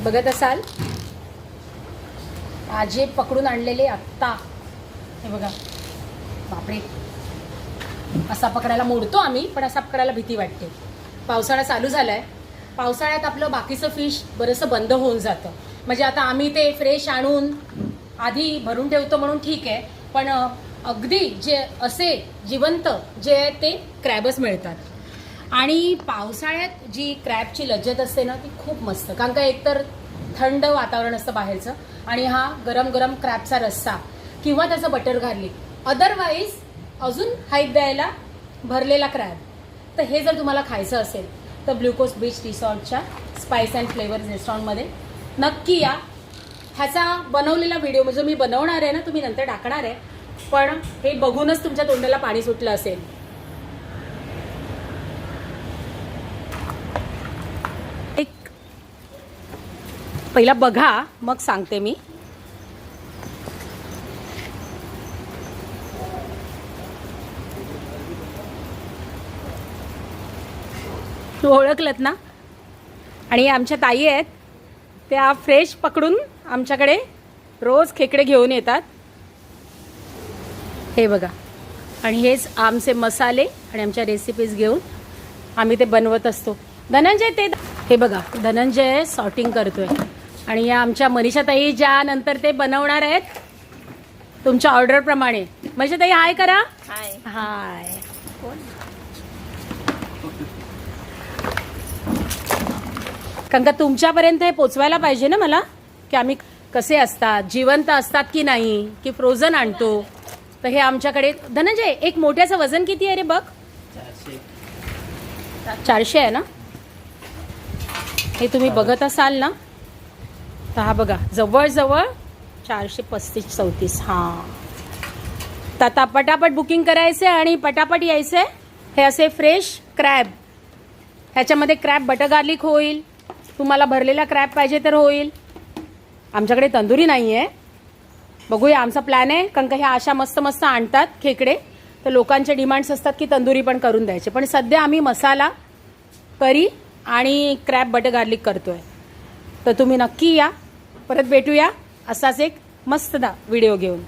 बघत असाल आजी पकडून आणलेले आत्ता हे बघा. बापरे, असा पकडायला मोडतो आम्ही, पण असा पकडायला भीती वाटते. पावसाळा चालू झालाय. पावसाळ्यात आपलं बाकीचं फिश बरंचसं बंद होऊन जातं. म्हणजे आता आम्ही ते फ्रेश आणून आधी भरून ठेवतो म्हणून ठीक आहे, पण अगदी जे असे जिवंत जे आहे ते क्रॅबच मिळतात. आणि पावसाळ्यात जी क्रॅबची लज्जत असते ना ती खूप मस्त, कारण का एकतर थंड वातावरण असतं बाहेरचं आणि हा गरम गरम क्रॅबचा रस्सा किंवा त्याचं बटर गार्लिक, अदरवाईज अजून हाईप द्यायला भरलेला क्रॅब. तर हे जर तुम्हाला खायचं असेल तर ब्लू कोस्ट बीच रिसॉर्टच्या स्पाइस अँड फ्लेवर्स रेस्टॉरंटमध्ये नक्की या. ह्याचा बनवलेला व्हिडिओ म्हणजे मी बनवणार आहे ना, तुम्ही नंतर टाकणार आहे, पण हे बघूनच तुमच्या तोंडाला पाणी सुटलं असेल. एक पहिला बघा मग सांगते मी. ओळखलत ना. आणि आमच्या ताई आहेत त्या फ्रेश पकडून आमच्याकडे रोज खेकडे घेऊन येतात. हे बघा. आणि हेच आमचे मसाले आणि आमच्या रेसिपीज घेऊन आम्ही ते बनवत असतो. धनंजय ते हे बघा, धनंजय सॉर्टिंग करतोय. आणि या आमच्या मनीषा ताई ज्या नंतर ते बनवणार आहेत तुमच्या ऑर्डरप्रमाणे. मनीषा ताई हाय करा. हाय हाय. कारण का तुमच्यापर्यंत हे पोचवायला पाहिजे ना मला, की आम्ही कसे असतात, जिवंत असतात की नाही, की फ्रोझन आणतो. तर हे आमच्याकडे. धनंजय एक मोठ्याचं वजन किती आहे रे बघ. 400 आहे ना. हे तुम्ही बघत असाल ना, तर हा बघा जवळजवळ 435-34. हां, तर आता पटापट बुकिंग करायचे आणि पटापट यायचे. हे असे फ्रेश क्रॅब, ह्याच्यामध्ये क्रॅब बटर गार्लिक होईल, तुम्हाला भरलेला क्रॅब पाहिजे तर होईल. आमच्याकडे तंदुरी नाही आहे. बघूया, आमचा प्लॅन आहे. कारण का ह्या अशा मस्त मस्त आणतात खेकडे, तर लोकांचे डिमांड्स असतात की तंदुरी पण करून द्यायचे. पण सध्या आम्ही मसाला करी आणि क्रॅब बटर गार्लिक करतोय. तर तुम्ही नक्की या. परत भेटूया असाच एक मस्त व्हिडिओ घेऊन.